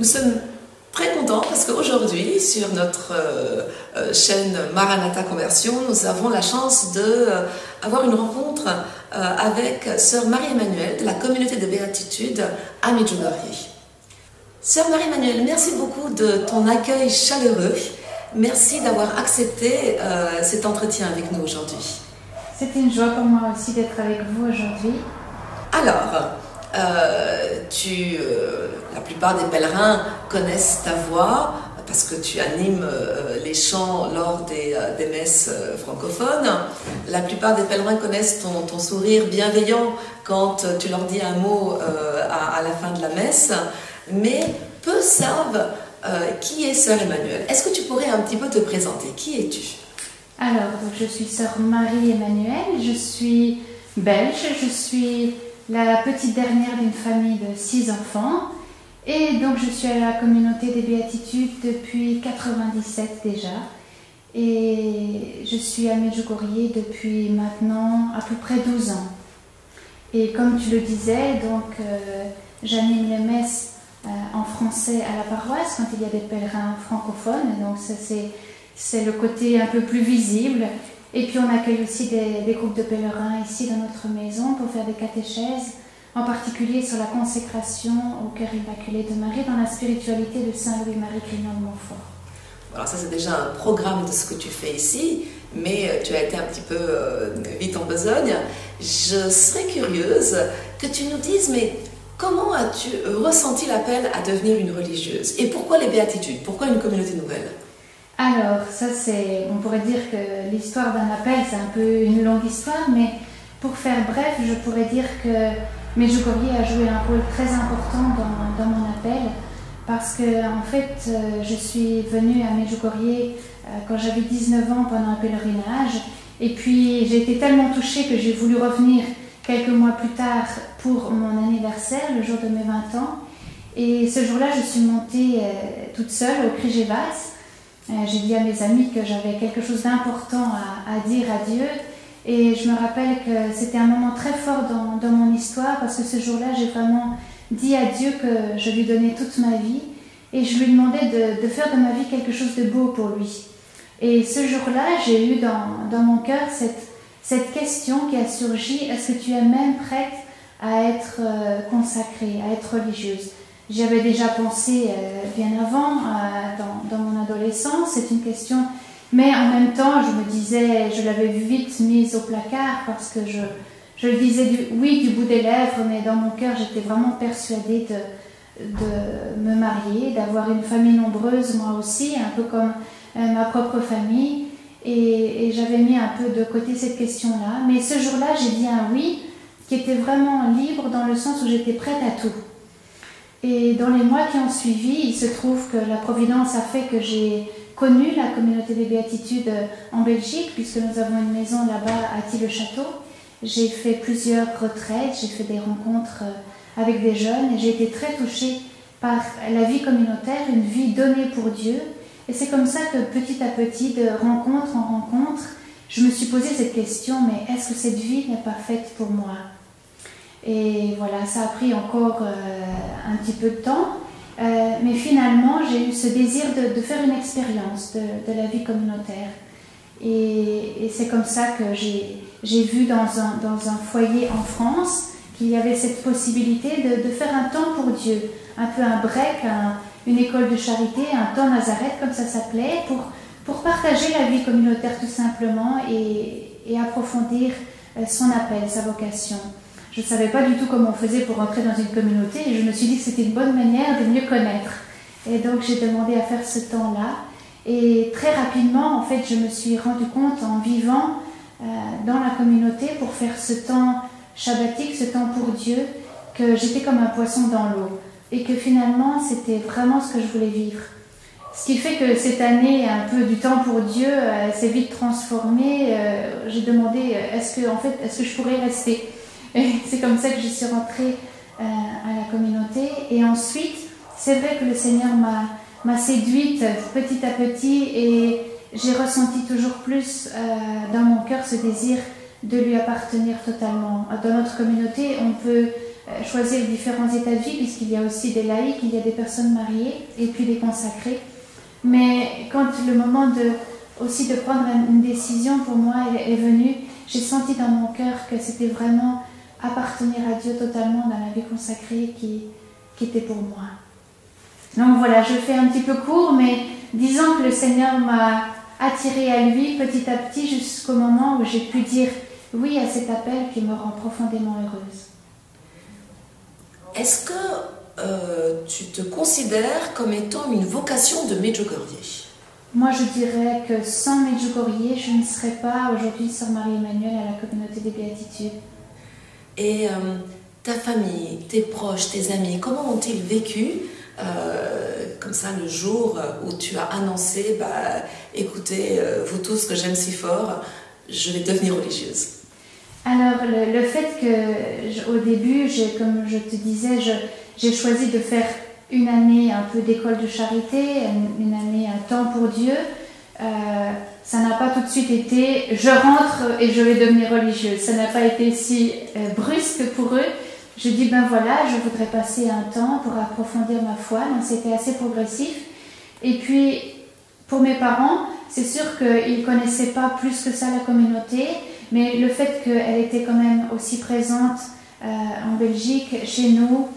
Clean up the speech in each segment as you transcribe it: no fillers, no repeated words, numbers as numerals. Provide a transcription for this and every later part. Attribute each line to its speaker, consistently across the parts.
Speaker 1: Nous sommes très contents parce qu'aujourd'hui, sur notre chaîne Maranatha Conversion, nous avons la chance d'avoir une rencontre avec Sœur Marie-Emmanuelle de la communauté de béatitude à Medjugorje. Sœur Marie-Emmanuelle, merci beaucoup de ton accueil chaleureux. Merci d'avoir accepté cet entretien avec nous aujourd'hui.
Speaker 2: C'est une joie pour moi aussi d'être avec vous aujourd'hui.
Speaker 1: Alors, la plupart des pèlerins connaissent ta voix parce que tu animes les chants lors des messes francophones. La plupart des pèlerins connaissent ton sourire bienveillant quand tu leur dis un mot à la fin de la messe. Mais peu savent qui est Sœur Emmanuelle. Est-ce que tu pourrais un petit peu te présenter? Qui es-tu?
Speaker 2: Alors, donc, je suis Sœur Marie-Emmanuelle, je suis belge, je suis la petite dernière d'une famille de 6 enfants. Et donc, je suis à la communauté des béatitudes depuis 1997 déjà. Et je suis à Medjugorje depuis maintenant à peu près 12 ans. Et comme tu le disais, donc j'anime les messes en français à la paroisse quand il y a des pèlerins francophones. Donc ça c'est le côté un peu plus visible. Et puis on accueille aussi des groupes de pèlerins ici dans notre maison pour faire des catéchèses, en particulier sur la consécration au cœur immaculé de Marie dans la spiritualité de Saint Louis-Marie Grignon de Montfort.
Speaker 1: Alors ça c'est déjà un programme de ce que tu fais ici, mais tu as été un petit peu vite en besogne. Je serais curieuse que tu nous dises, mais comment as-tu ressenti l'appel à devenir une religieuse? Et pourquoi les béatitudes? Pourquoi une communauté nouvelle?
Speaker 2: Alors, ça c'est, on pourrait dire que l'histoire d'un appel, c'est un peu une longue histoire, mais pour faire bref, je pourrais dire que Medjugorje a joué un rôle très important dans mon appel, parce que en fait, je suis venue à Medjugorje quand j'avais 19 ans pendant un pèlerinage, et puis j'ai été tellement touchée que j'ai voulu revenir quelques mois plus tard pour mon anniversaire, le jour de mes 20 ans. Et ce jour-là, je suis montée toute seule au Križevac. J'ai dit à mes amis que j'avais quelque chose d'important à dire à Dieu. Et je me rappelle que c'était un moment très fort dans mon histoire, parce que ce jour-là, j'ai vraiment dit à Dieu que je lui donnais toute ma vie. Et je lui demandais de faire de ma vie quelque chose de beau pour lui. Et ce jour-là, j'ai eu dans mon cœur cette question qui a surgi: est-ce que tu es même prête à être consacrée, à être religieuse? J'y avais déjà pensé bien avant, dans mon adolescence, c'est une question, mais en même temps, je me disais, je l'avais vite mise au placard parce que je le disais du bout des lèvres, mais dans mon cœur, j'étais vraiment persuadée de me marier, d'avoir une famille nombreuse, moi aussi, un peu comme ma propre famille. Et j'avais mis un peu de côté cette question-là. Mais ce jour-là, j'ai dit un oui qui était vraiment libre dans le sens où j'étais prête à tout. Et dans les mois qui ont suivi, il se trouve que la Providence a fait que j'ai connu la communauté des béatitudes en Belgique, puisque nous avons une maison là-bas à Tille-le-Château. J'ai fait plusieurs retraites, j'ai fait des rencontres avec des jeunes et j'ai été très touchée par la vie communautaire, une vie donnée pour Dieu. Et c'est comme ça que petit à petit, de rencontre en rencontre, je me suis posé cette question: mais est-ce que cette vie n'est pas faite pour moi? Et voilà, ça a pris encore un petit peu de temps, mais finalement j'ai eu ce désir de faire une expérience de la vie communautaire. Et c'est comme ça que j'ai vu dans un foyer en France qu'il y avait cette possibilité de faire un temps pour Dieu, un peu un break, une école de charité, un temps Nazareth comme ça s'appelait, pour partager la vie communautaire tout simplement et approfondir son appel, sa vocation. Je ne savais pas du tout comment on faisait pour entrer dans une communauté et je me suis dit que c'était une bonne manière de mieux connaître. Et donc j'ai demandé à faire ce temps-là. Et très rapidement, en fait, je me suis rendu compte en vivant dans la communauté pour faire ce temps shabbatique, ce temps pour Dieu, que j'étais comme un poisson dans l'eau. Et que finalement, c'était vraiment ce que je voulais vivre. Ce qui fait que cette année, un peu du temps pour Dieu, s'est vite transformée. J'ai demandé, est-ce que je pourrais rester? Et c'est comme ça que je suis rentrée à la communauté. Et ensuite, c'est vrai que le Seigneur m'a séduite petit à petit et j'ai ressenti toujours plus dans mon cœur ce désir de lui appartenir totalement. Dans notre communauté, on peut choisir différents états de vie, puisqu'il y a aussi des laïcs, il y a des personnes mariées et puis des consacrés. Mais quand le moment aussi de prendre une décision pour moi est venu, j'ai senti dans mon cœur que c'était vraiment appartenir à Dieu totalement dans la vie consacrée qui était pour moi. Donc voilà, je fais un petit peu court, mais disons que le Seigneur m'a attirée à lui petit à petit jusqu'au moment où j'ai pu dire oui à cet appel qui me rend profondément heureuse.
Speaker 1: Est-ce que tu te considères comme étant une vocation de Medjugorje?
Speaker 2: Moi, je dirais que sans Medjugorje, je ne serais pas aujourd'hui sœur Marie-Emmanuelle à la communauté des Béatitudes.
Speaker 1: Et ta famille, tes proches, tes amis, comment ont-ils vécu comme ça le jour où tu as annoncé écoutez, vous tous que j'aime si fort, je vais devenir religieuse?
Speaker 2: Alors, le fait que, au début, comme je te disais, j'ai choisi de faire une année un peu d'école de charité, une année à temps pour Dieu. Ça n'a pas tout de suite été je rentre et je vais devenir religieuse. Ça n'a pas été si brusque pour eux. Je dis ben voilà, je voudrais passer un temps pour approfondir ma foi. Donc c'était assez progressif. Et puis pour mes parents, c'est sûr qu'ils ne connaissaient pas plus que ça la communauté, mais le fait qu'elle était quand même aussi présente en Belgique, chez nous,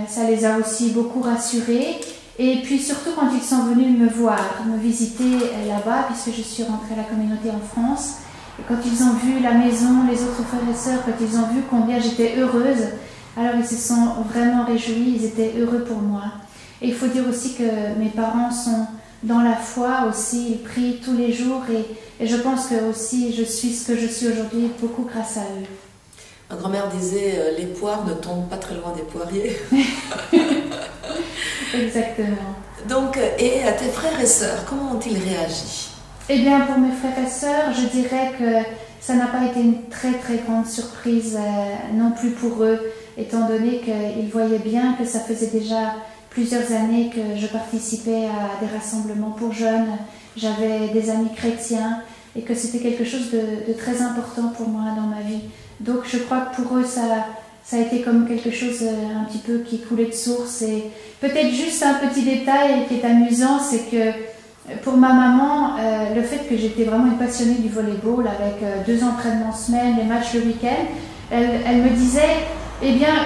Speaker 2: ça les a aussi beaucoup rassurés. Et puis surtout quand ils sont venus me voir, me visiter là-bas, puisque je suis rentrée à la communauté en France, et quand ils ont vu la maison, les autres frères et sœurs, quand ils ont vu combien j'étais heureuse, alors ils se sont vraiment réjouis, ils étaient heureux pour moi. Et il faut dire aussi que mes parents sont dans la foi aussi, ils prient tous les jours et je pense que aussi je suis ce que je suis aujourd'hui beaucoup grâce à eux.
Speaker 1: Ma grand-mère disait les poires ne tombent pas très loin des poiriers.
Speaker 2: Exactement.
Speaker 1: Donc, et à tes frères et sœurs, comment ont-ils réagi?
Speaker 2: Eh bien, pour mes frères et sœurs, je dirais que ça n'a pas été une très très grande surprise non plus pour eux, étant donné qu'ils voyaient bien que ça faisait déjà plusieurs années que je participais à des rassemblements pour jeunes, j'avais des amis chrétiens et que c'était quelque chose de très important pour moi dans ma vie. Donc je crois que pour eux ça a été comme quelque chose un petit peu qui coulait de source. Et peut-être juste un petit détail qui est amusant, c'est que pour ma maman, le fait que j'étais vraiment une passionnée du volleyball avec 2 entraînements semaine, les matchs le week-end, elle me disait, eh bien,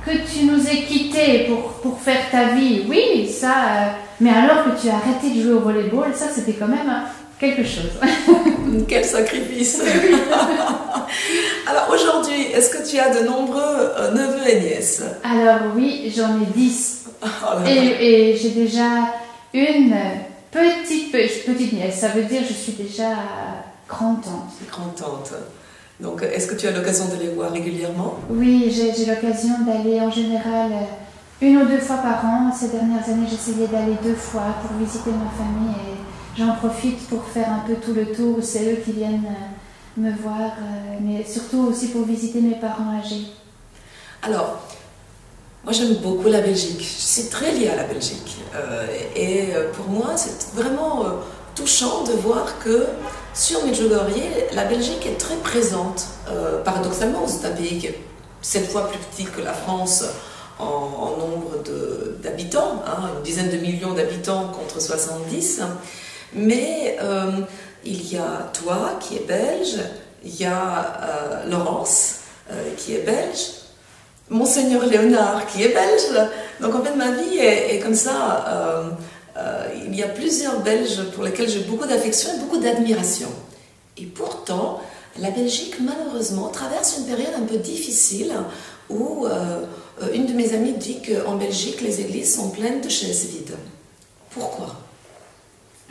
Speaker 2: que tu nous aies quittés pour faire ta vie, oui, ça, mais alors que tu as arrêté de jouer au volleyball, ça c'était quand même quelque chose.
Speaker 1: Quel sacrifice. Alors aujourd'hui, est-ce que tu as de nombreux neveux et nièces?
Speaker 2: Alors oui, j'en ai 10.
Speaker 1: Oh là là.
Speaker 2: Et j'ai déjà une petite nièce, ça veut dire que je suis déjà grand-tante.
Speaker 1: Grand-tante. Donc, est-ce que tu as l'occasion de les voir régulièrement?
Speaker 2: Oui, j'ai l'occasion d'aller en général 1 ou 2 fois par an. Ces dernières années, j'essayais d'aller 2 fois pour visiter ma famille et j'en profite pour faire un peu tout le tour. C'est eux qui viennent me voir, mais surtout aussi pour visiter mes parents âgés.
Speaker 1: Alors, moi j'aime beaucoup la Belgique. Je suis très liée à la Belgique. Et pour moi, c'est vraiment touchant de voir que sur Medjugorje, la Belgique est très présente. Paradoxalement, c'est un pays qui est 7 fois plus petit que la France en nombre d'habitants, une dizaine de millions d'habitants contre 70. Mais il y a toi qui est belge, il y a Laurence qui est belge, Monseigneur Léonard qui est belge. Donc en fait ma vie est comme ça. Il y a plusieurs Belges pour lesquels j'ai beaucoup d'affection et beaucoup d'admiration. Et pourtant, la Belgique, malheureusement, traverse une période un peu difficile où une de mes amies dit qu'en Belgique, les églises sont pleines de chaises vides. Pourquoi?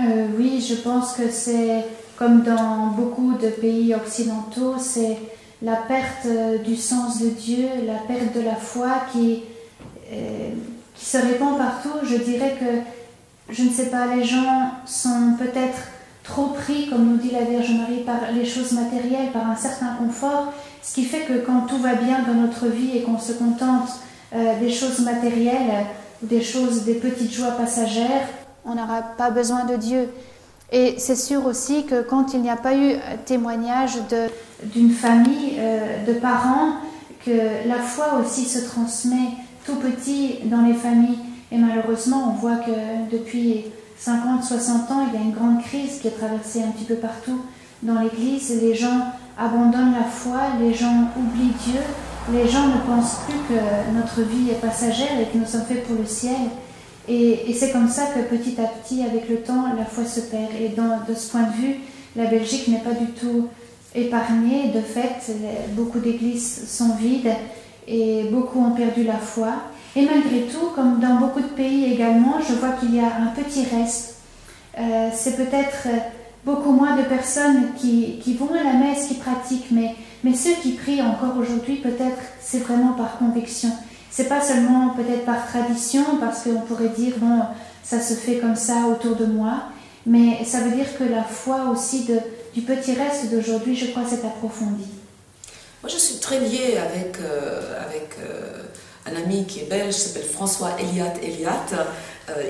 Speaker 2: Oui, je pense que c'est comme dans beaucoup de pays occidentaux, c'est la perte du sens de Dieu, la perte de la foi qui se répand partout. Je dirais que je ne sais pas, les gens sont peut-être trop pris, comme nous dit la Vierge Marie, par les choses matérielles, par un certain confort, ce qui fait que quand tout va bien dans notre vie et qu'on se contente des choses matérielles, des petites joies passagères, on n'aura pas besoin de Dieu. Et c'est sûr aussi que quand il n'y a pas eu témoignage d'une famille, de parents que la foi aussi se transmet tout petit dans les familles. Et malheureusement, on voit que depuis 50, 60 ans, il y a une grande crise qui est traversée un petit peu partout dans l'Église. Les gens abandonnent la foi, les gens oublient Dieu, les gens ne pensent plus que notre vie est passagère et que nous sommes faits pour le ciel. Et c'est comme ça que petit à petit, avec le temps, la foi se perd. Et de ce point de vue, la Belgique n'est pas du tout épargnée. De fait, beaucoup d'églises sont vides et beaucoup ont perdu la foi. Et malgré tout, comme dans beaucoup de pays également, je vois qu'il y a un petit reste. C'est peut-être beaucoup moins de personnes qui vont à la messe, qui pratiquent, mais ceux qui prient encore aujourd'hui, peut-être c'est vraiment par conviction. C'est pas seulement peut-être par tradition, parce qu'on pourrait dire, bon, ça se fait comme ça autour de moi, mais ça veut dire que la foi aussi du petit reste d'aujourd'hui, je crois, s'est approfondie.
Speaker 1: Moi, je suis très liée avec un ami qui est belge, s'appelle François Eliat.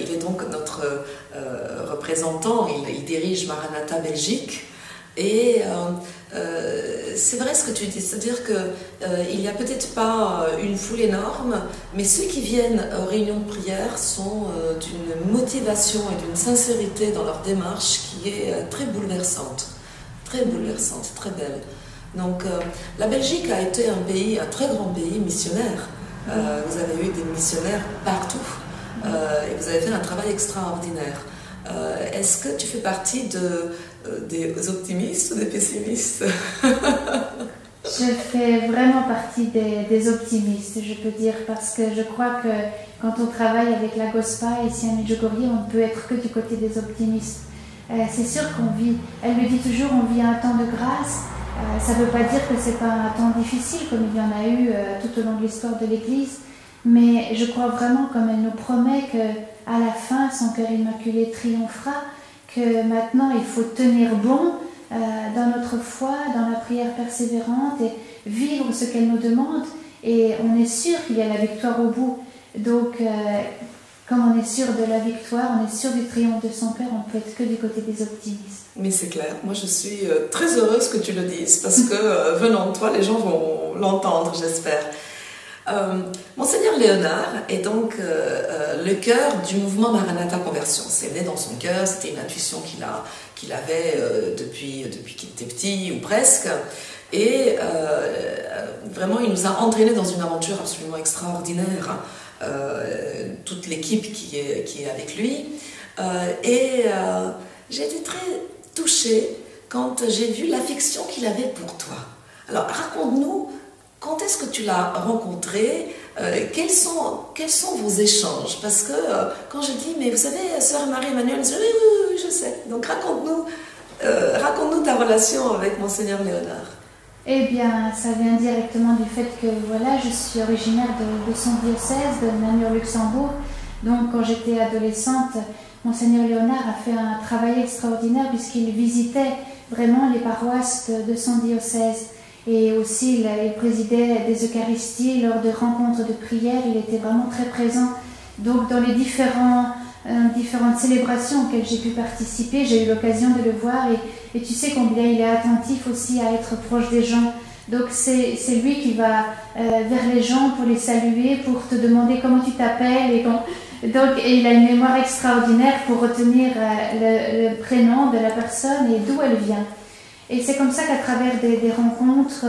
Speaker 1: Il est donc notre représentant, il dirige Maranatha Belgique. Et c'est vrai ce que tu dis, c'est-à-dire qu'il n'y a peut-être pas une foule énorme, mais ceux qui viennent aux réunions de prière sont d'une motivation et d'une sincérité dans leur démarche qui est très bouleversante, très belle. Donc la Belgique a été un très grand pays missionnaire. Vous avez eu des missionnaires partout et vous avez fait un travail extraordinaire. Est-ce que tu fais partie des optimistes ou des pessimistes?
Speaker 2: Je fais vraiment partie des optimistes, je peux dire, parce que je crois que quand on travaille avec la GOSPA ici à Medjugorje, on ne peut être que du côté des optimistes. C'est sûr qu'on vit, elle le dit toujours, on vit un temps de grâce. Ça ne veut pas dire que ce n'est pas un temps difficile, comme il y en a eu tout au long de l'histoire de l'Église, mais je crois vraiment, comme elle nous promet, qu'à la fin, son cœur immaculé triomphera, que maintenant il faut tenir bon dans notre foi, dans la prière persévérante et vivre ce qu'elle nous demande. Et on est sûr qu'il y a la victoire au bout. Donc, comme on est sûr de la victoire, on est sûr du triomphe de son Père, on ne peut être que du côté des optimistes.
Speaker 1: Mais c'est clair, moi je suis très heureuse que tu le dises, parce que venant de toi, les gens vont l'entendre, j'espère. Monseigneur Léonard est donc le cœur du mouvement Maranatha Conversion. C'est né dans son cœur, c'était une intuition qu'il avait depuis qu'il était petit ou presque. Et vraiment, il nous a entraînés dans une aventure absolument extraordinaire. Toute l'équipe qui est avec lui. J'ai été très touchée quand j'ai vu l'affection qu'il avait pour toi. Alors, raconte-nous, quand est-ce que tu l'as rencontré? Quels sont vos échanges? Parce que quand je dis, mais vous savez, sœur Marie-Emmanuelle, oui, je sais. Donc, raconte-nous ta relation avec Monseigneur Léonard.
Speaker 2: Eh bien, ça vient directement du fait que, voilà, je suis originaire de son diocèse, de Namur-Luxembourg. Donc, quand j'étais adolescente, Monseigneur Léonard a fait un travail extraordinaire puisqu'il visitait vraiment les paroisses de son diocèse. Et aussi, il présidait des Eucharisties lors de rencontres de prière. Il était vraiment très présent. Donc, dans les différentes célébrations auxquelles j'ai pu participer, j'ai eu l'occasion de le voir et tu sais combien il est attentif aussi à être proche des gens. Donc c'est lui qui va vers les gens pour les saluer, pour te demander comment tu t'appelles et il a une mémoire extraordinaire pour retenir le prénom de la personne et d'où elle vient. Et c'est comme ça qu'à travers des rencontres,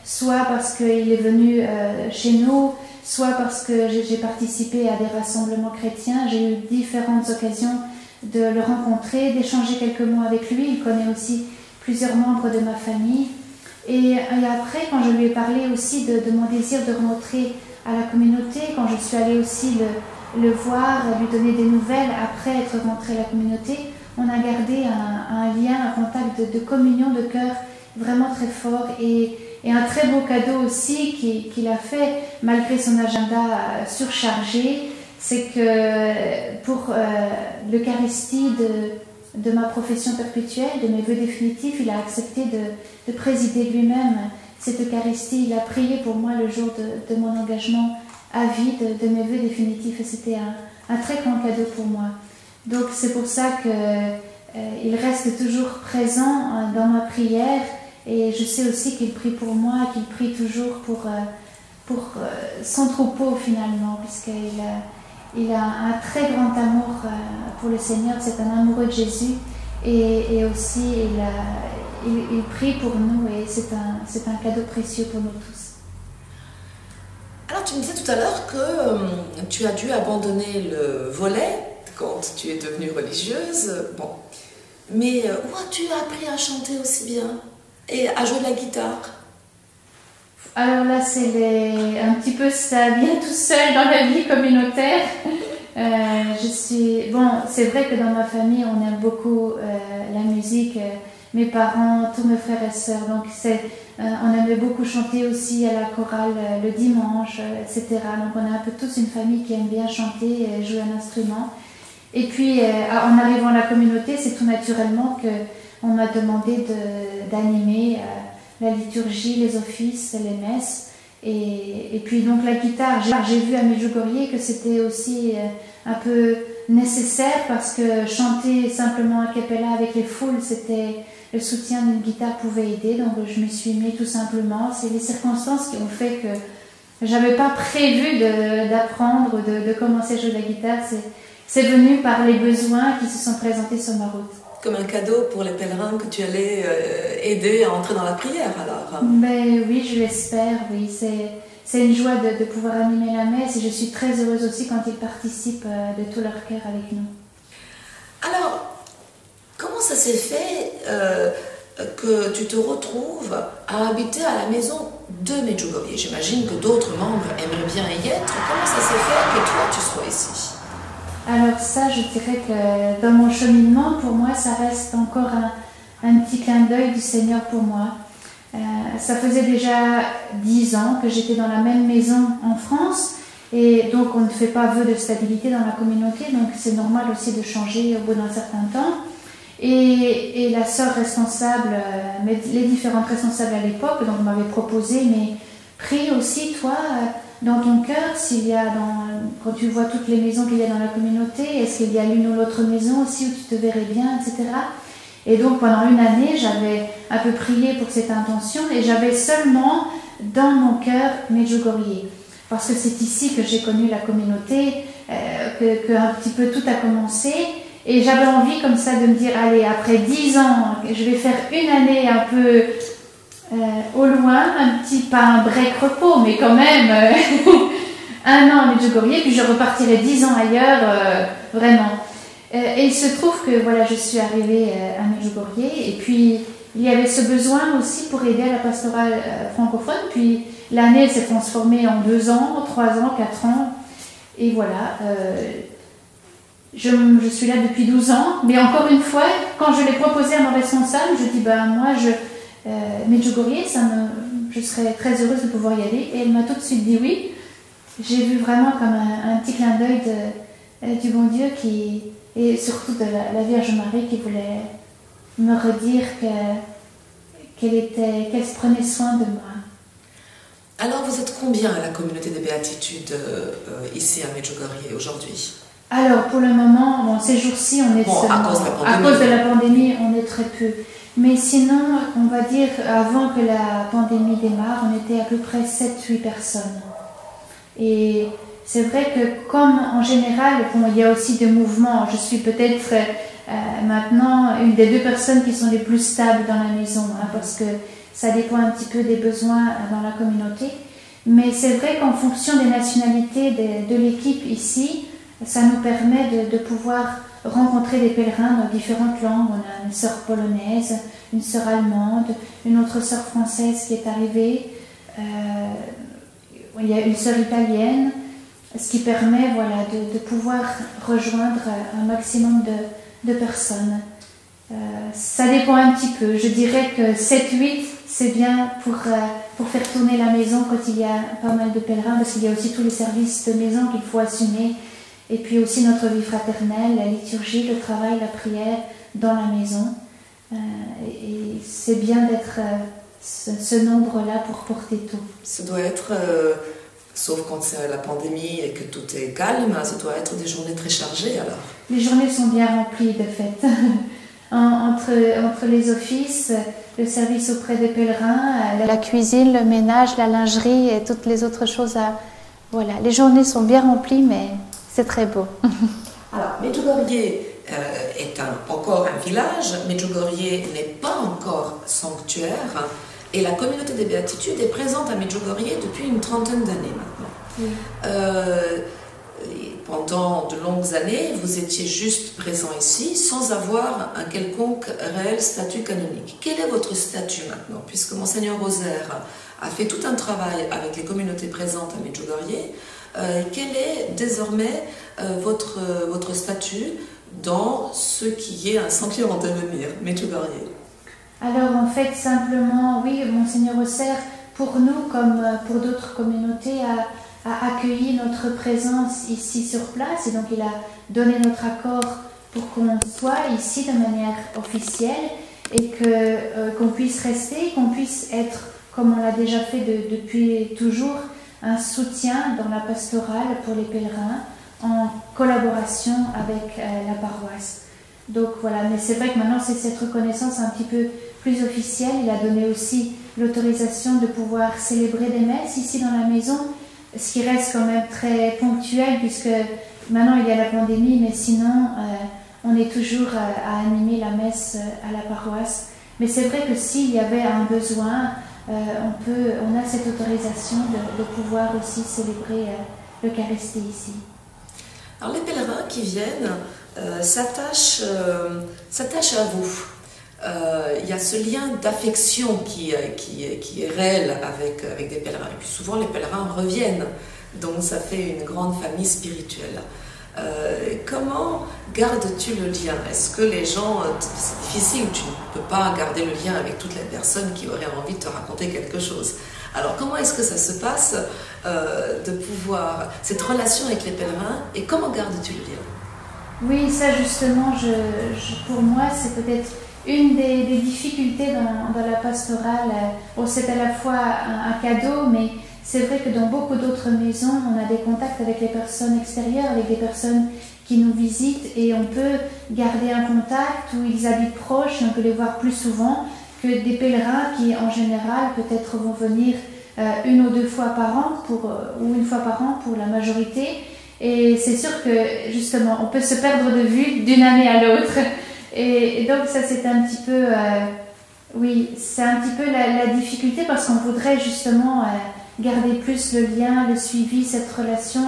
Speaker 2: soit parce qu'il est venu chez nous, soit parce que j'ai participé à des rassemblements chrétiens, j'ai eu différentes occasions de le rencontrer, d'échanger quelques mots avec lui. Il connaît aussi plusieurs membres de ma famille. Et après, quand je lui ai parlé aussi de mon désir de rentrer à la communauté, quand je suis allée aussi le voir, lui donner des nouvelles après être rentrée à la communauté, on a gardé un lien, un contact de communion de cœur vraiment très fort et un très beau cadeau aussi qu'il a fait malgré son agenda surchargé, c'est que pour l'Eucharistie de ma profession perpétuelle, de mes vœux définitifs, il a accepté de présider lui-même cette Eucharistie. Il a prié pour moi le jour de mon engagement à vie de mes vœux définitifs et c'était un très grand cadeau pour moi. Donc c'est pour ça qu'il reste toujours présent dans ma prière et je sais aussi qu'il prie pour moi, qu'il prie toujours son troupeau finalement, il a un très grand amour pour le Seigneur, c'est un amoureux de Jésus et aussi il prie pour nous et c'est un cadeau précieux pour nous tous.
Speaker 1: Alors tu me disais tout à l'heure que tu as dû abandonner le volet quand tu es devenue religieuse. Bon. Mais où as-tu appris à chanter aussi bien et à jouer de la guitare?
Speaker 2: Alors là, un petit peu ça vient tout seul dans la vie communautaire. C'est vrai que dans ma famille, on aime beaucoup la musique. Mes parents, tous mes frères et sœurs. Donc on aimait beaucoup chanter aussi à la chorale le dimanche, etc. Donc on est un peu tous une famille qui aime bien chanter et jouer un instrument. Et puis en arrivant à la communauté, c'est tout naturellement qu'on m'a demandé d'animer la liturgie, les offices, les messes. Et puis donc la guitare, j'ai vu à Medjugorje que c'était aussi un peu nécessaire parce que chanter simplement a cappella avec les foules, le soutien d'une guitare pouvait aider. Donc je me suis mis tout simplement. C'est les circonstances qui ont fait que j'avais pas prévu d'apprendre, de commencer à jouer de la guitare. C'est venu par les besoins qui se sont présentés sur ma route.
Speaker 1: Comme un cadeau pour les pèlerins que tu allais aider à entrer dans la prière alors.
Speaker 2: Ben oui, je l'espère, oui. C'est une joie de pouvoir animer la messe et je suis très heureuse aussi quand ils participent de tout leur cœur avec nous.
Speaker 1: Alors, comment ça s'est fait que tu te retrouves à habiter à la maison de Medjugorje? J'imagine que d'autres membres aimeraient bien y être. Comment ça s'est fait que toi tu sois ici?
Speaker 2: Alors ça, je dirais que dans mon cheminement, pour moi, ça reste encore un petit clin d'œil du Seigneur pour moi. Ça faisait déjà 10 ans que j'étais dans la même maison en France et donc on ne fait pas vœu de stabilité dans la communauté, donc c'est normal aussi de changer au bout d'un certain temps. Et la sœur responsable, les différentes responsables à l'époque, donc m'avaient proposé, mais prie aussi toi dans ton cœur, quand tu vois toutes les maisons qu'il y a dans la communauté, est-ce qu'il y a l'une ou l'autre maison aussi où tu te verrais bien, etc. Et donc pendant une année, j'avais un peu prié pour cette intention et j'avais seulement dans mon cœur Medjugorje. Parce que c'est ici que j'ai connu la communauté, que un petit peu tout a commencé. Et j'avais envie comme ça de me dire, allez, après 10 ans, je vais faire une année un peu au loin, pas un break repos, mais quand même un an à Medjugorje, puis je repartirai 10 ans ailleurs, vraiment. Et il se trouve que voilà, je suis arrivée à Medjugorje, et puis il y avait ce besoin aussi pour aider à la pastorale francophone, puis l'année s'est transformée en 2 ans, 3 ans, 4 ans, et voilà. Je suis là depuis 12 ans, mais encore une fois, quand je l'ai proposé à mon responsable, je dis moi, Medjugorje, je serais très heureuse de pouvoir y aller. Et elle m'a tout de suite dit oui. J'ai vu vraiment comme un petit clin d'œil du bon Dieu et surtout de la Vierge Marie qui voulait me redire qu'elle se prenait soin de moi.
Speaker 1: Alors vous êtes combien à la communauté des béatitudes ici à Medjugorje aujourd'hui? Alors
Speaker 2: pour le moment, ces jours-ci, on est seulement, à cause de la pandémie, on est très peu. Mais sinon, on va dire, avant que la pandémie démarre, on était à peu près 7-8 personnes. Et c'est vrai que comme en général, il y a aussi des mouvements, je suis peut-être maintenant une des 2 personnes qui sont les plus stables dans la maison, parce que ça dépend un petit peu des besoins dans la communauté. Mais c'est vrai qu'en fonction des nationalités de l'équipe ici, ça nous permet de pouvoir rencontrer des pèlerins dans différentes langues. On a une sœur polonaise, une sœur allemande, une autre sœur française qui est arrivée. Il y a une sœur italienne, ce qui permet de pouvoir rejoindre un maximum de personnes. Ça dépend un petit peu. Je dirais que 7-8, c'est bien pour faire tourner la maison quand il y a pas mal de pèlerins, parce qu'il y a aussi tous les services de maison qu'il faut assumer. Et puis aussi notre vie fraternelle, la liturgie, le travail, la prière dans la maison. Et c'est bien d'être ce nombre-là pour porter tout. Ça doit être, sauf quand c'est la pandémie et que tout est calme, ça doit être des journées très chargées alors. Les journées sont bien remplies de fait. Entre les offices, le service auprès des pèlerins, la cuisine, le ménage, la lingerie et toutes les autres choses. Voilà, les journées sont bien remplies, mais c'est très beau.
Speaker 1: Alors, Medjugorje est encore un village. Medjugorje n'est pas encore sanctuaire. Et la communauté des Béatitudes est présente à Medjugorje depuis une trentaine d'années maintenant. Oui. Pendant de longues années, vous étiez juste présent ici sans avoir un quelconque réel statut canonique. Quel est votre statut maintenant? Puisque Monseigneur Rosaire a fait tout un travail avec les communautés présentes à Medjugorje, quel est désormais votre statut dans ce qui est un sanctuaire en devenir, Medjugorje?
Speaker 2: Alors en fait, simplement, oui, Monseigneur Rosaire, pour nous comme pour d'autres communautés, a accueilli notre présence ici sur place et donc il a donné notre accord pour qu'on soit ici de manière officielle et qu'on puisse rester, qu'on puisse être, comme on l'a déjà fait depuis toujours, un soutien dans la pastorale pour les pèlerins en collaboration avec la paroisse. Donc voilà, mais c'est vrai que maintenant c'est cette reconnaissance un petit peu plus officielle. Il a donné aussi l'autorisation de pouvoir célébrer des messes ici dans la maison, ce qui reste quand même très ponctuel puisque maintenant il y a la pandémie, mais sinon on est toujours à animer la messe à la paroisse. Mais c'est vrai que s'il y avait un besoin, on a cette autorisation de pouvoir aussi célébrer l'Eucharistie ici.
Speaker 1: Alors les pèlerins qui viennent s'attachent à vous. Il y a ce lien d'affection qui est réel avec des pèlerins. Et puis souvent les pèlerins reviennent, donc ça fait une grande famille spirituelle. Comment gardes-tu le lien? Est-ce que les gens, c'est difficile, tu ne peux pas garder le lien avec toutes les personnes qui auraient envie de te raconter quelque chose. Alors comment est-ce que ça se passe de pouvoir, cette relation avec les pèlerins, et comment gardes-tu le lien?
Speaker 2: Oui, ça justement, pour moi c'est peut-être une des difficultés dans la pastorale. C'est à la fois un cadeau, mais c'est vrai que dans beaucoup d'autres maisons, on a des contacts avec les personnes extérieures, avec des personnes qui nous visitent et on peut garder un contact où ils habitent proches et on peut les voir plus souvent que des pèlerins qui en général peut-être vont venir une ou deux fois par an ou une fois par an pour la majorité. Et c'est sûr que justement on peut se perdre de vue d'une année à l'autre. Et donc ça c'est un petit peu, oui, c'est un petit peu la difficulté parce qu'on voudrait justement garder plus le lien, le suivi, cette relation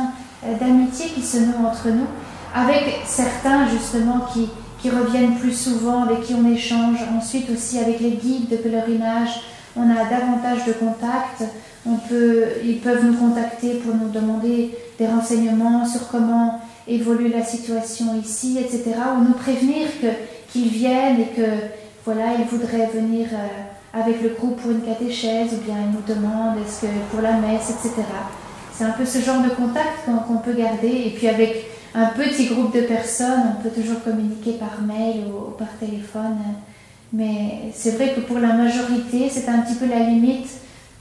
Speaker 2: d'amitié qui se noue entre nous, avec certains justement qui reviennent plus souvent, avec qui on échange. Ensuite aussi avec les guides de pèlerinage, on a davantage de contacts. Ils peuvent nous contacter pour nous demander des renseignements sur comment évolue la situation ici, etc. Ou nous prévenir qu'ils viennent et que voilà, ils voudraient venir avec le groupe pour une catéchèse, ou bien ils nous demandent est-ce que pour la messe, etc. C'est un peu ce genre de contact qu'on peut garder. Et puis avec un petit groupe de personnes, on peut toujours communiquer par mail ou par téléphone. Mais c'est vrai que pour la majorité, c'est un petit peu la limite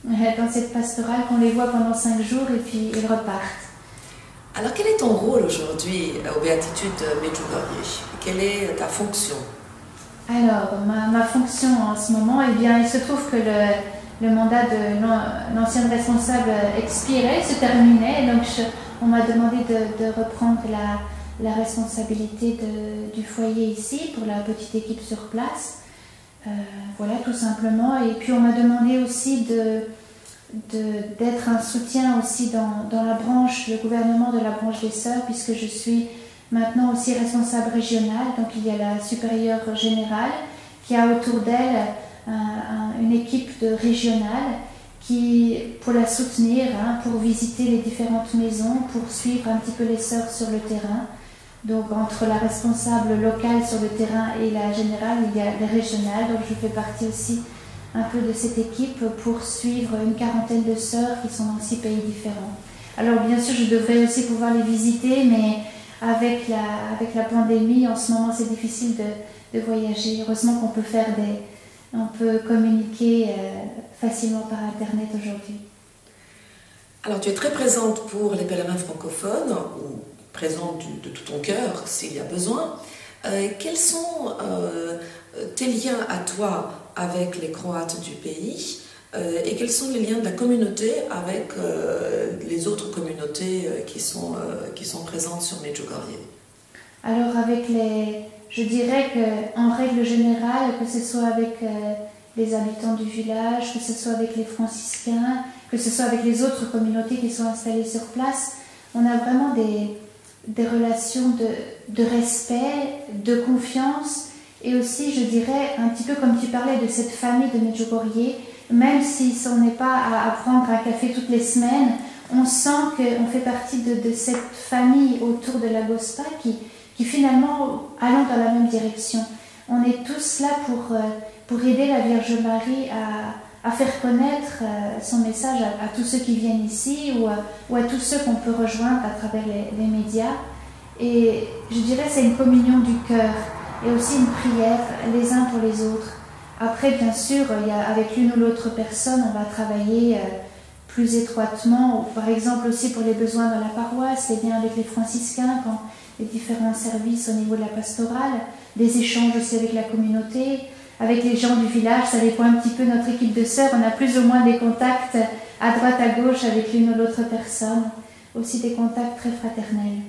Speaker 2: dans cette pastorale qu'on les voit pendant 5 jours et puis ils repartent.
Speaker 1: Alors quel est ton rôle aujourd'hui aux Béatitudes Medjugorje? Quelle est ta fonction?
Speaker 2: Alors ma fonction en ce moment, eh bien, il se trouve que le mandat de l'ancienne responsable expirait, se terminait, donc on m'a demandé de reprendre la responsabilité du foyer ici pour la petite équipe sur place. Voilà, tout simplement. Et puis on m'a demandé aussi d'être un soutien aussi dans la branche, le gouvernement de la branche des sœurs, puisque je suis maintenant aussi responsable régionale. Donc il y a la supérieure générale qui a autour d'elle une équipe régionale pour la soutenir, pour visiter les différentes maisons, pour suivre un petit peu les sœurs sur le terrain. Donc entre la responsable locale sur le terrain et la générale, il y a les régionales. Donc je fais partie aussi un peu de cette équipe pour suivre une quarantaine de sœurs qui sont dans 6 pays différents. Alors bien sûr, je devrais aussi pouvoir les visiter, mais avec la pandémie, en ce moment, c'est difficile de voyager. Heureusement qu'on peut communiquer facilement par Internet aujourd'hui.
Speaker 1: Alors tu es très présente pour les pèlerins francophones, ou présente de tout ton cœur s'il y a besoin. Quels sont tes liens à toi avec les Croates du pays et quels sont les liens de la communauté avec les autres communautés qui sont présentes sur Medjugorje?
Speaker 2: Alors je dirais qu'en règle générale, que ce soit avec les habitants du village, que ce soit avec les franciscains, que ce soit avec les autres communautés qui sont installées sur place, on a vraiment des relations de respect, de confiance, et aussi, je dirais, un petit peu comme tu parlais de cette famille de Medjugorje, même si on n'est pas à prendre un café toutes les semaines, on sent qu'on fait partie de cette famille autour de la Gospa qui finalement allons dans la même direction. On est tous là pour aider la Vierge Marie à faire connaître son message à tous ceux qui viennent ici ou à tous ceux qu'on peut rejoindre à travers les médias. Et je dirais c'est une communion du cœur et aussi une prière les uns pour les autres. Après, bien sûr, avec l'une ou l'autre personne, on va travailler plus étroitement, par exemple aussi pour les besoins dans la paroisse, les liens avec les franciscains, quand les différents services au niveau de la pastorale, des échanges aussi avec la communauté, avec les gens du village, ça dépend un petit peu de notre équipe de sœurs, on a plus ou moins des contacts à droite, à gauche avec l'une ou l'autre personne, aussi des contacts très fraternels.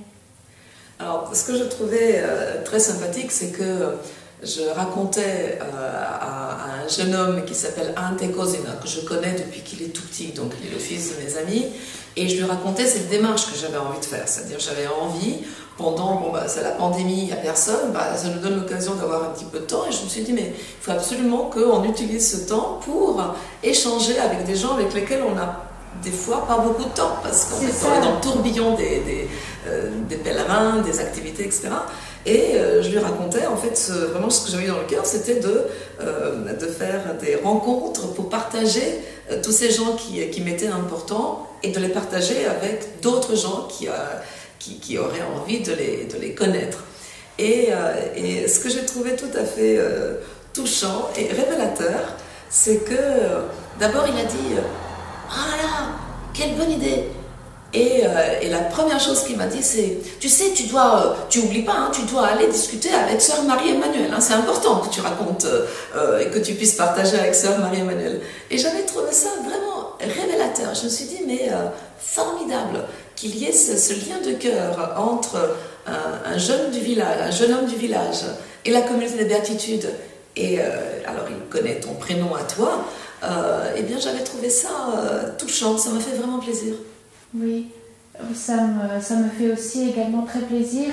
Speaker 1: Alors, ce que je trouvais très sympathique, c'est que je racontais à un jeune homme qui s'appelle Ante Kozina, que je connais depuis qu'il est tout petit, donc il est le fils de mes amis, et je lui racontais cette démarche que j'avais envie de faire, c'est-à-dire j'avais envie, pendant, c'est la pandémie, il n'y a personne, ça nous donne l'occasion d'avoir un petit peu de temps, et je me suis dit, mais il faut absolument qu'on utilise ce temps pour échanger avec des gens avec lesquels on a des fois pas beaucoup de temps, parce qu'on est dans le tourbillon des pèlerins, des activités, etc. Et je lui racontais, en fait, vraiment ce que j'avais eu dans le cœur, c'était de faire des rencontres pour partager tous ces gens qui m'étaient importants et de les partager avec d'autres gens qui auraient envie de les connaître. Et ce que j'ai trouvé tout à fait touchant et révélateur, c'est que d'abord il a dit « Ah là, quelle bonne idée !» Et la première chose qu'il m'a dit, c'est « Tu sais, tu oublies pas, hein, tu dois aller discuter avec Sœur Marie-Emmanuelle. Hein, c'est important que tu racontes et que tu puisses partager avec Sœur Marie-Emmanuelle. » Et j'avais trouvé ça vraiment révélateur. Je me suis dit, mais formidable qu'il y ait ce lien de cœur entre un jeune homme du village et la communauté des béatitudes. Et alors, il connaît ton prénom à toi. Eh bien, j'avais trouvé ça touchant. Ça m'a fait vraiment plaisir.
Speaker 2: Oui, ça me fait aussi également très plaisir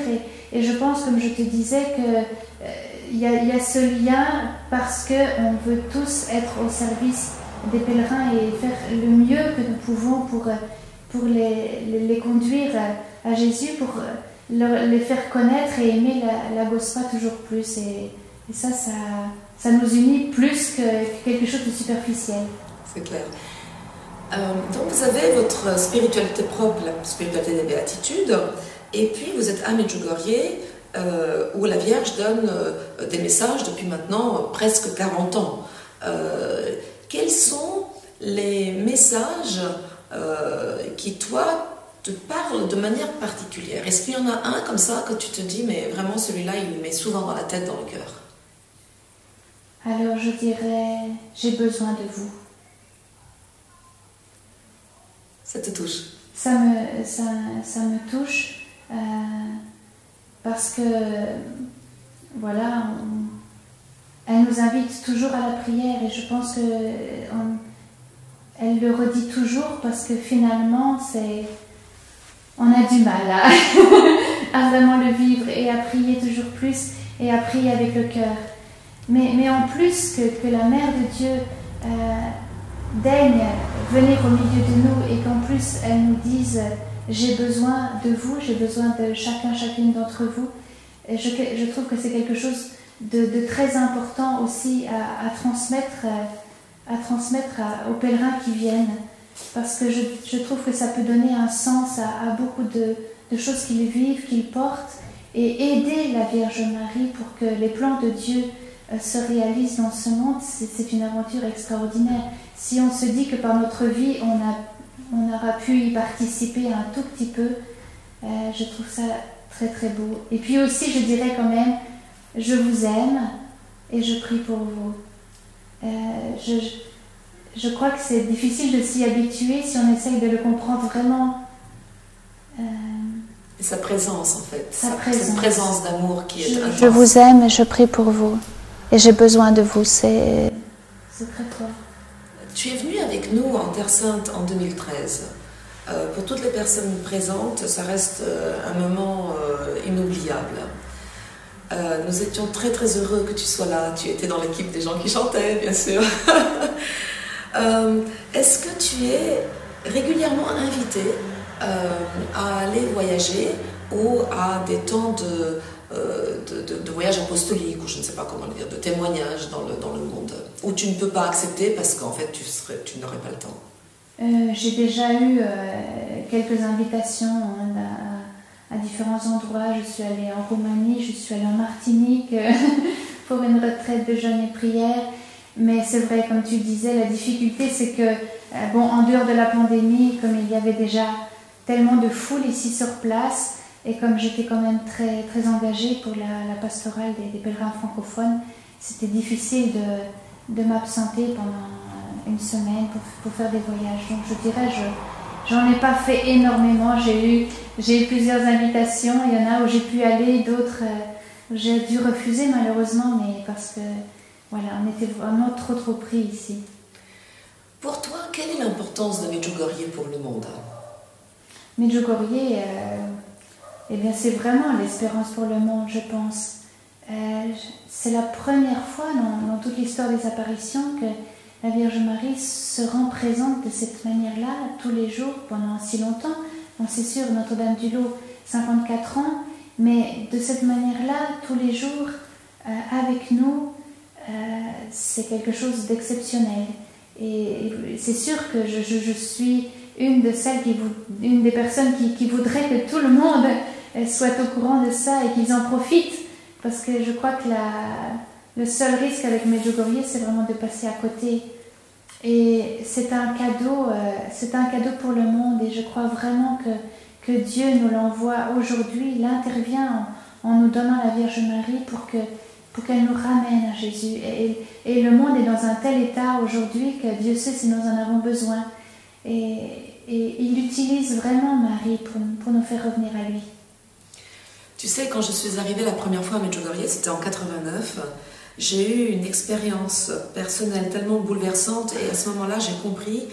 Speaker 2: et je pense, comme je te disais, qu'il y a ce lien parce qu'on veut tous être au service des pèlerins et faire le mieux que nous pouvons pour les conduire à Jésus, pour les faire connaître et aimer la Gospa toujours plus. Et ça nous unit plus que quelque chose de superficiel. C'est clair.
Speaker 1: Donc vous avez votre spiritualité propre, la spiritualité des béatitudes, et puis vous êtes à Medjugorje où la Vierge donne des messages depuis maintenant presque 40 ans. Quels sont les messages qui, toi, te parlent de manière particulière? Est-ce qu'il y en a un comme ça que tu te dis, mais vraiment celui-là, il me met souvent dans la tête, dans le cœur?
Speaker 2: Alors je dirais, j'ai besoin de vous.
Speaker 1: Ça te touche?
Speaker 2: Ça me touche parce que, voilà, elle nous invite toujours à la prière et je pense qu'elle le redit toujours parce que finalement, on a du mal à vraiment le vivre et à prier toujours plus et à prier avec le cœur. Mais en plus que la Mère de Dieu daigne venir au milieu de nous et qu'en plus elle nous dise j'ai besoin de vous, j'ai besoin de chacune d'entre vous, et je trouve que c'est quelque chose de très important aussi à transmettre aux pèlerins qui viennent, parce que je trouve que ça peut donner un sens à beaucoup de choses qu'ils vivent, qu'ils portent, et aider la Vierge Marie pour que les plans de Dieu se réalisent dans ce monde. C'est une aventure extraordinaire. Si on se dit que par notre vie on aura pu y participer un tout petit peu, je trouve ça très très beau. Et puis aussi je dirais quand même, je vous aime et je prie pour vous. Je crois que c'est difficile de s'y habituer si on essaye de le comprendre vraiment.
Speaker 1: Et sa présence, en fait.
Speaker 2: Cette
Speaker 1: présence d'amour qui est intense.
Speaker 2: Je vous aime et je prie pour vous. Et j'ai besoin de vous. C'est très fort.
Speaker 1: Tu es venu avec nous en Terre Sainte en 2013. Pour toutes les personnes présentes, ça reste un moment inoubliable. Nous étions très très heureux que tu sois là. Tu étais dans l'équipe des gens qui chantaient, bien sûr. Est-ce que tu es régulièrement invité à aller voyager ou à des temps de voyage apostolique, ou je ne sais pas comment le dire, de témoignage dans le monde, où tu ne peux pas accepter parce qu'en fait tu n'aurais pas le temps?
Speaker 2: J'ai déjà eu quelques invitations à différents endroits. Je suis allée en Roumanie, je suis allée en Martinique pour une retraite de jeûne et prière. Mais c'est vrai, comme tu disais, la difficulté c'est que, en dehors de la pandémie, comme il y avait déjà tellement de foule ici sur place, et comme j'étais quand même très, très engagée pour la pastorale des pèlerins francophones, c'était difficile de m'absenter pendant une semaine pour faire des voyages. Donc je dirais, j'en ai pas fait énormément. J'ai eu plusieurs invitations. Il y en a où j'ai pu aller, d'autres j'ai dû refuser malheureusement, mais parce que voilà, on était vraiment trop pris ici.
Speaker 1: Pour toi, quelle est l'importance de Medjugorje pour le monde?
Speaker 2: Medjugorje, eh bien, c'est vraiment l'espérance pour le monde, je pense. C'est la première fois dans toute l'histoire des apparitions que la Vierge Marie se rend présente de cette manière-là, tous les jours, pendant si longtemps. Donc c'est sûr, Notre-Dame du Lot, 54 ans, mais de cette manière-là, tous les jours, avec nous, c'est quelque chose d'exceptionnel. Et c'est sûr que je suis une des personnes qui voudrait que tout le monde soit au courant de ça et qu'ils en profitent, parce que je crois que le seul risque avec Medjugorje, c'est vraiment de passer à côté. Et c'est un cadeau pour le monde, et je crois vraiment que Dieu nous l'envoie aujourd'hui. Il intervient en nous donnant la Vierge Marie pour qu'elle nous ramène à Jésus. Et le monde est dans un tel état aujourd'hui que Dieu sait si nous en avons besoin. Et il utilise vraiment Marie pour nous faire revenir à lui.
Speaker 1: Tu sais, quand je suis arrivée la première fois à Medjugorje, c'était en 89, j'ai eu une expérience personnelle tellement bouleversante, et à ce moment-là, j'ai compris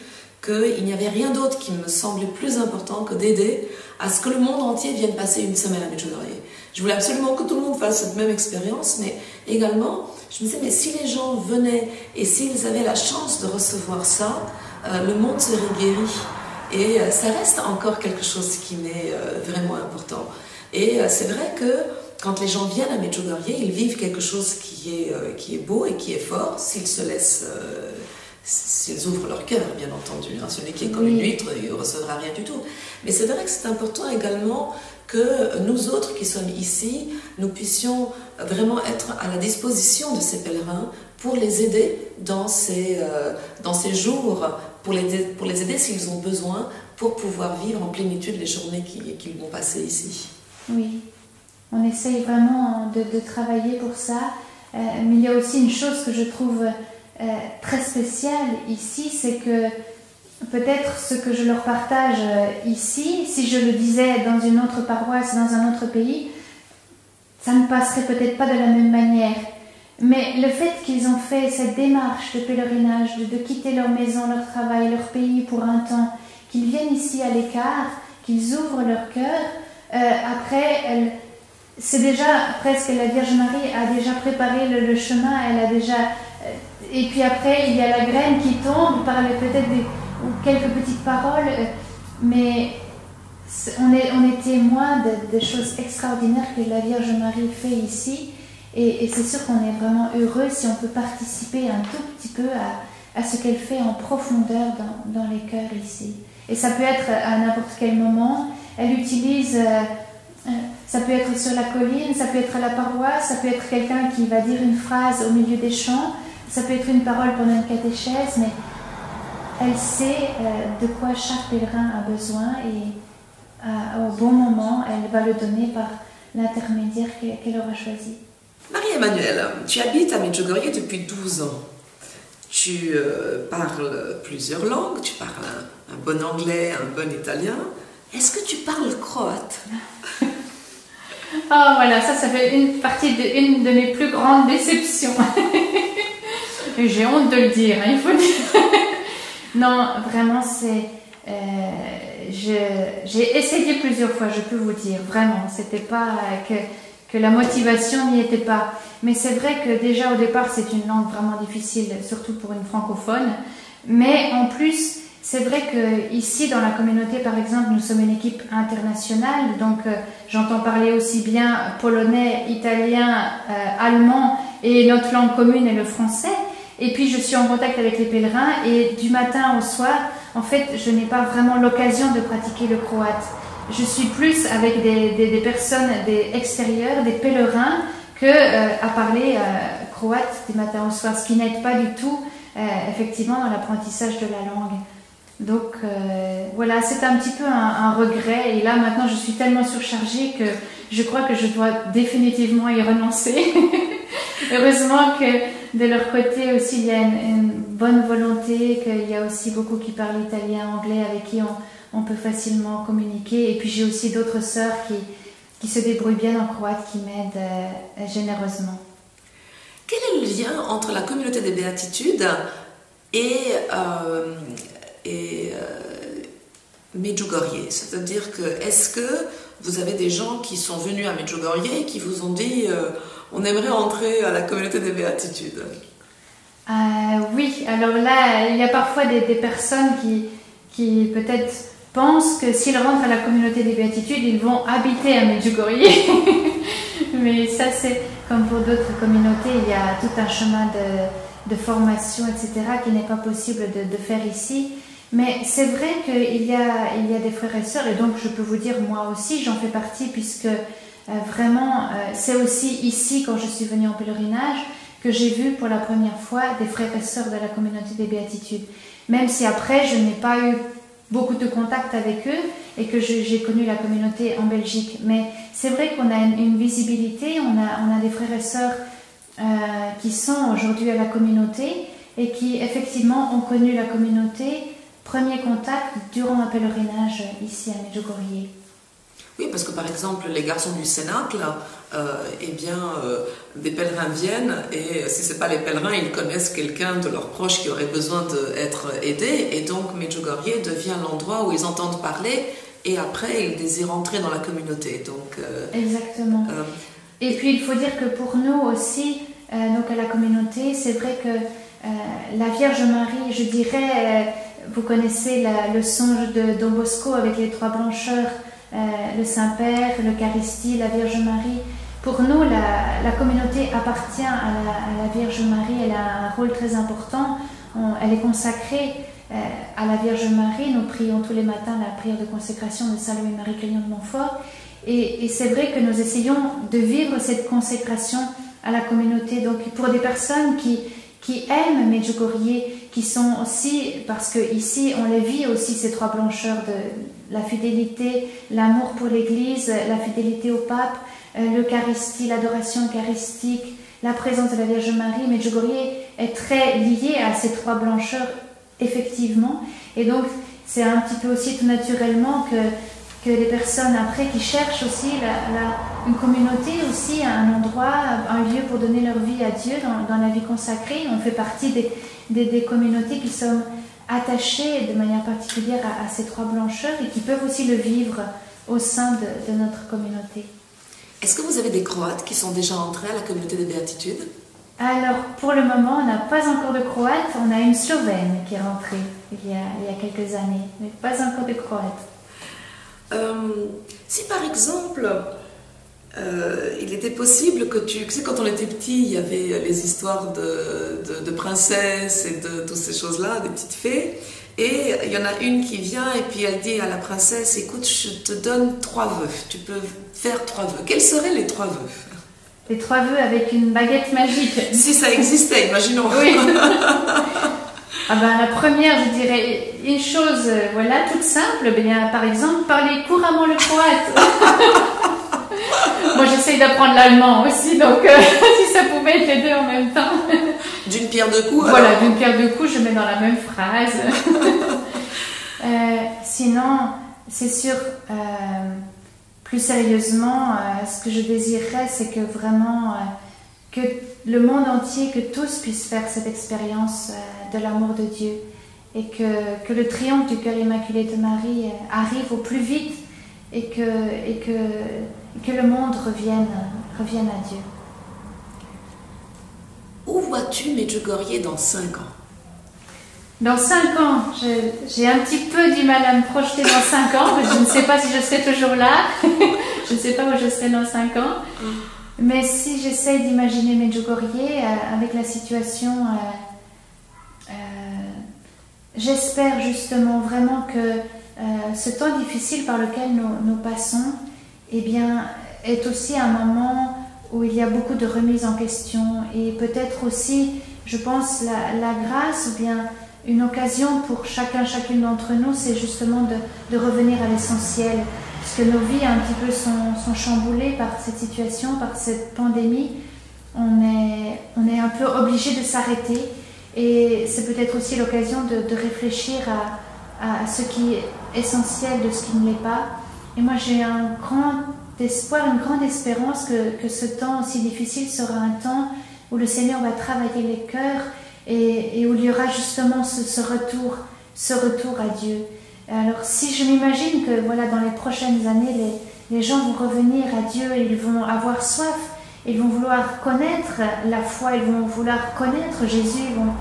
Speaker 1: qu'il n'y avait rien d'autre qui me semblait plus important que d'aider à ce que le monde entier vienne passer une semaine à Medjugorje. Je voulais absolument que tout le monde fasse cette même expérience, mais également, je me disais, mais si les gens venaient et s'ils avaient la chance de recevoir ça, le monde serait guéri. Et ça reste encore quelque chose qui m'est vraiment important. Et c'est vrai que quand les gens viennent à Medjugorje, ils vivent quelque chose qui est beau et qui est fort, s'ils se laissent, s'ils ouvrent leur cœur, bien entendu. Hein. Celui qui est comme une huître, il ne recevra rien du tout. Mais c'est vrai que c'est important également que nous autres qui sommes ici, nous puissions vraiment être à la disposition de ces pèlerins pour les aider dans ces jours, pour les aider s'ils ont besoin, pour pouvoir vivre en plénitude les journées qu'ils vont passer ici.
Speaker 2: Oui, on essaye vraiment de travailler pour ça, mais il y a aussi une chose que je trouve très spéciale ici, c'est que peut-être ce que je leur partage ici, si je le disais dans une autre paroisse, dans un autre pays, ça ne passerait peut-être pas de la même manière. Mais le fait qu'ils ont fait cette démarche de pèlerinage, de quitter leur maison, leur travail, leur pays pour un temps, qu'ils viennent ici à l'écart, qu'ils ouvrent leur cœur, après, c'est déjà presque la Vierge Marie a déjà préparé le chemin, elle a déjà... et puis après, il y a la graine qui tombe par peut-être ou quelques petites paroles, mais on est témoin de choses extraordinaires que la Vierge Marie fait ici, et c'est sûr qu'on est vraiment heureux si on peut participer un tout petit peu à ce qu'elle fait en profondeur dans les cœurs ici. Et ça peut être à n'importe quel moment. Elle utilise, ça peut être sur la colline, ça peut être à la paroisse, ça peut être quelqu'un qui va dire une phrase au milieu des chants, ça peut être une parole pendant une catéchèse, mais elle sait de quoi chaque pèlerin a besoin, et au bon moment, elle va le donner par l'intermédiaire qu'elle aura choisi.
Speaker 1: Marie-Emmanuelle, tu habites à Medjugorje depuis 12 ans. tu parles plusieurs langues, tu parles un bon anglais, un bon italien. Est-ce que tu parles croate?
Speaker 2: Oh voilà, ça fait une partie une de mes plus grandes déceptions. Et j'ai honte de le dire, hein, il faut dire. Non, vraiment, j'ai essayé plusieurs fois, je peux vous dire, vraiment. C'était pas que la motivation n'y était pas. Mais c'est vrai que déjà au départ, c'est une langue vraiment difficile, surtout pour une francophone. Mais en plus, c'est vrai que ici dans la communauté, par exemple, nous sommes une équipe internationale, donc j'entends parler aussi bien polonais, italien, allemand, et notre langue commune est le français. Et puis je suis en contact avec les pèlerins, et du matin au soir, en fait, je n'ai pas vraiment l'occasion de pratiquer le croate. Je suis plus avec des personnes extérieures, des pèlerins, à parler croate du matin au soir, ce qui n'aide pas du tout effectivement dans l'apprentissage de la langue. Donc voilà, c'est un petit peu un regret, et là maintenant je suis tellement surchargée que je crois que je dois définitivement y renoncer. Heureusement que de leur côté aussi il y a une bonne volonté, qu'il y a aussi beaucoup qui parlent italien, anglais, avec qui on peut facilement communiquer, et puis j'ai aussi d'autres sœurs qui se débrouillent bien en croate, qui m'aident généreusement.
Speaker 1: Quel est le lien entre la communauté des béatitudes et Medjugorje? C'est-à-dire que, est-ce que vous avez des gens qui sont venus à Medjugorje et qui vous ont dit on aimerait entrer à la communauté des béatitudes?
Speaker 2: Oui, alors là, il y a parfois des personnes qui peut-être pensent que s'ils rentrent à la communauté des béatitudes, ils vont habiter à Medjugorje. Mais ça, c'est comme pour d'autres communautés, il y a tout un chemin de formation, etc., qui n'est pas possible de faire ici. Mais c'est vrai qu'il y a des frères et sœurs, et donc je peux vous dire, moi aussi, j'en fais partie, puisque vraiment, c'est aussi ici, quand je suis venue en pèlerinage, que j'ai vu pour la première fois des frères et sœurs de la communauté des béatitudes. Même si après, je n'ai pas eu beaucoup de contact avec eux, et que j'ai connu la communauté en Belgique. Mais c'est vrai qu'on a une visibilité, on a des frères et sœurs qui sont aujourd'hui à la communauté, et qui effectivement ont connu la communauté, premier contact durant un pèlerinage ici à Medjugorje.
Speaker 1: Oui, parce que par exemple, les garçons du Cénacle, des pèlerins viennent, et si ce n'est pas les pèlerins, ils connaissent quelqu'un de leurs proches qui aurait besoin d'être aidé, et donc Medjugorje devient l'endroit où ils entendent parler, et après ils désirent entrer dans la communauté. Donc,
Speaker 2: exactement. Et puis il faut dire que pour nous aussi, donc à la communauté, c'est vrai que la Vierge Marie, je dirais, vous connaissez le songe de Don Bosco avec les trois blancheurs, le Saint-Père, l'Eucharistie, la Vierge Marie. Pour nous, la communauté appartient à la Vierge Marie, elle a un rôle très important, elle est consacrée à la Vierge Marie. Nous prions tous les matins la prière de consécration de Saint Louis Marie Clément de Montfort, et c'est vrai que nous essayons de vivre cette consécration à la communauté. Donc pour des personnes qui aiment Medjugorje, qui sont aussi, parce que ici on les vit aussi, ces trois blancheurs, de la fidélité, l'amour pour l'Église, la fidélité au pape, l'Eucharistie, l'adoration eucharistique, la présence de la Vierge Marie. Medjugorje est très lié à ces trois blancheurs, effectivement, et donc c'est un petit peu aussi tout naturellement que les personnes après qui cherchent aussi une communauté, aussi un endroit, un lieu pour donner leur vie à Dieu dans la vie consacrée. On fait partie des communautés qui sont attachées de manière particulière à ces trois blancheurs, et qui peuvent aussi le vivre au sein de notre communauté.
Speaker 1: Est-ce que vous avez des Croates qui sont déjà entrés à la communauté des béatitudes?
Speaker 2: Alors, pour le moment, on n'a pas encore de Croates. On a une Slovène qui est rentrée il y a quelques années, mais pas encore de Croates.
Speaker 1: Si par exemple, il était possible que tu sais, quand on était petit, il y avait les histoires de princesses et de toutes ces choses-là, des petites fées, et il y en a une qui vient et puis elle dit à la princesse, écoute, je te donne 3 vœux, tu peux faire 3 vœux. Quels seraient les 3 vœux?
Speaker 2: Les 3 vœux avec une baguette magique.
Speaker 1: Si ça existait, imaginons.
Speaker 2: Oui. Ah ben, la première, je dirais une chose, voilà, toute simple, bien, par exemple, parler couramment le croate. Moi, j'essaye d'apprendre l'allemand aussi, donc si ça pouvait être les deux en même temps.
Speaker 1: D'une pierre deux coups.
Speaker 2: Voilà, d'une pierre deux coups, je mets dans la même phrase. Sinon, c'est sûr, plus sérieusement, ce que je désirerais, c'est que vraiment que le monde entier, que tous puissent faire cette expérience de l'amour de Dieu et que le triomphe du cœur immaculé de Marie arrive au plus vite et que le monde revienne à Dieu.
Speaker 1: Où vois-tu Medjugorje dans 5 ans?
Speaker 2: Dans 5 ans, j'ai un petit peu du mal à me projeter dans 5 ans, parce que je ne sais pas si je serai toujours là, je ne sais pas où je serai dans 5 ans, mais si j'essaie d'imaginer Medjugorje avec la situation, j'espère justement vraiment que ce temps difficile par lequel nous passons, eh bien, est aussi un moment où il y a beaucoup de remises en question et peut-être aussi, je pense, la grâce ou bien une occasion pour chacune d'entre nous, c'est justement de revenir à l'essentiel, puisque nos vies un petit peu sont chamboulées par cette situation, par cette pandémie. On est un peu obligé de s'arrêter et c'est peut-être aussi l'occasion de réfléchir à ce qui est essentiel de ce qui ne l'est pas. Et moi j'ai un grand espoir, une grande espérance que ce temps aussi difficile sera un temps où le Seigneur va travailler les cœurs et où il y aura justement ce retour à Dieu. Alors si je m'imagine que voilà, dans les prochaines années, les gens vont revenir à Dieu, ils vont avoir soif, ils vont vouloir connaître la foi, ils vont vouloir connaître Jésus, ils vont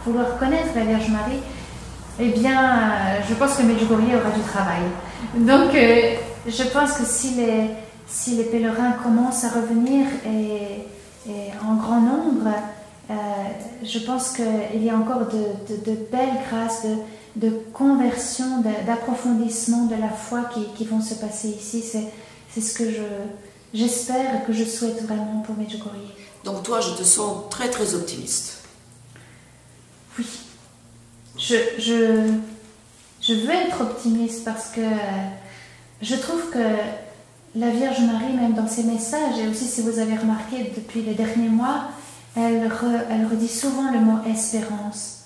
Speaker 2: vouloir connaître la Vierge Marie, eh bien, je pense que Medjugorje aura du travail. Donc, je pense que si les pèlerins commencent à revenir et en grand nombre, je pense qu'il y a encore de belles grâces, de conversion, d'approfondissement de la foi qui vont se passer ici. C'est ce que j'espère et que je souhaite vraiment pour Medjugorje.
Speaker 1: Donc toi, je te sens très très optimiste.
Speaker 2: Oui. Je veux être optimiste parce que je trouve que la Vierge Marie, même dans ses messages, et aussi si vous avez remarqué depuis les derniers mois, elle redit souvent le mot espérance.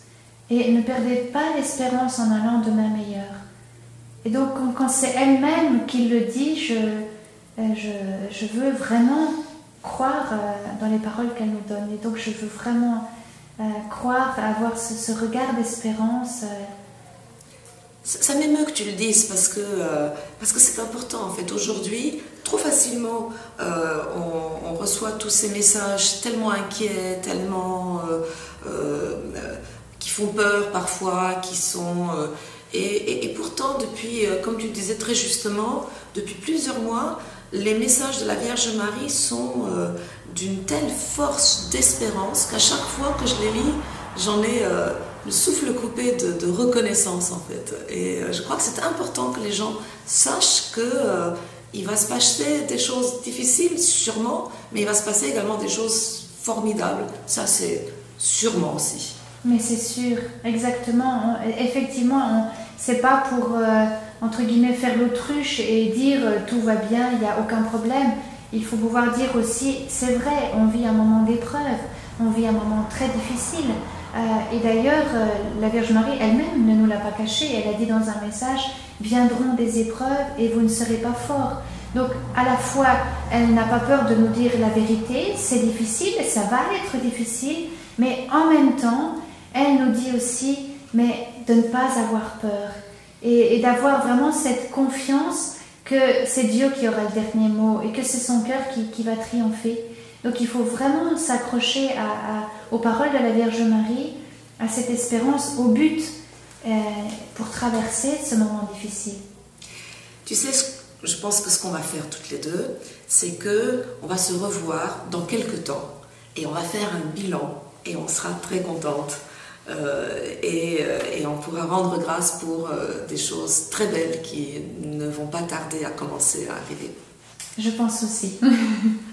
Speaker 2: Et ne perdez pas l'espérance en un lendemain meilleur. Et donc quand c'est elle-même qui le dit, je veux vraiment croire dans les paroles qu'elle nous donne. Et donc je veux vraiment croire, avoir ce regard d'espérance.
Speaker 1: Ça m'émeut que tu le dises parce que c'est important en fait. Aujourd'hui, trop facilement, on reçoit tous ces messages tellement inquiets, tellement qui font peur parfois, qui sont et pourtant depuis, comme tu le disais très justement, depuis plusieurs mois, les messages de la Vierge Marie sont d'une telle force d'espérance qu'à chaque fois que je les lis, j'en ai le souffle coupé de reconnaissance en fait. Et je crois que c'est important que les gens sachent que il va se passer des choses difficiles sûrement, mais il va se passer également des choses formidables. Ça c'est sûrement aussi.
Speaker 2: Mais c'est sûr, exactement. Effectivement, c'est pas pour entre guillemets faire l'autruche et dire tout va bien, il n'y a aucun problème. Il faut pouvoir dire aussi, c'est vrai, on vit un moment d'épreuve, on vit un moment très difficile. Et d'ailleurs, la Vierge Marie elle-même ne nous l'a pas caché. Elle a dit dans un message, viendront des épreuves et vous ne serez pas forts. Donc à la fois, elle n'a pas peur de nous dire la vérité, c'est difficile, ça va être difficile, mais en même temps, elle nous dit aussi, mais de ne pas avoir peur et d'avoir vraiment cette confiance que c'est Dieu qui aura le dernier mot et que c'est son cœur qui va triompher. Donc il faut vraiment s'accrocher aux paroles de la Vierge Marie, à cette espérance, au but pour traverser ce moment difficile.
Speaker 1: Tu sais, je pense que ce qu'on va faire toutes les deux, c'est qu'on va se revoir dans quelques temps et on va faire un bilan et on sera très contente. Et on pourra rendre grâce pour des choses très belles qui ne vont pas tarder à commencer à arriver.
Speaker 2: Je pense aussi.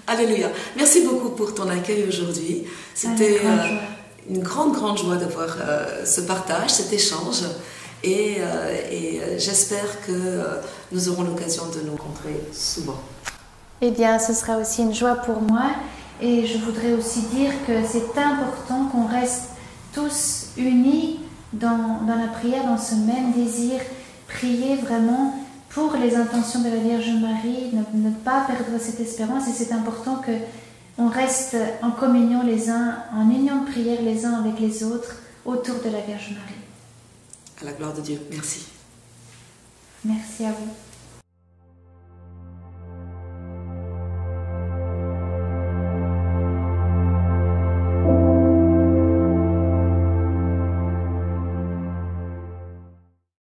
Speaker 1: Alléluia. Merci beaucoup pour ton accueil aujourd'hui. C'était une grande joie d'avoir ce partage, cet échange. Et j'espère que nous aurons l'occasion de nous rencontrer souvent.
Speaker 2: Eh bien, ce sera aussi une joie pour moi. Et je voudrais aussi dire que c'est important qu'on reste tous unis dans la prière, dans ce même désir, prier vraiment pour les intentions de la Vierge Marie, ne pas perdre cette espérance. Et c'est important qu'on reste en communion les uns, en union de prière les uns avec les autres, autour de la Vierge Marie.
Speaker 1: À la gloire de Dieu. Merci.
Speaker 2: Merci à vous.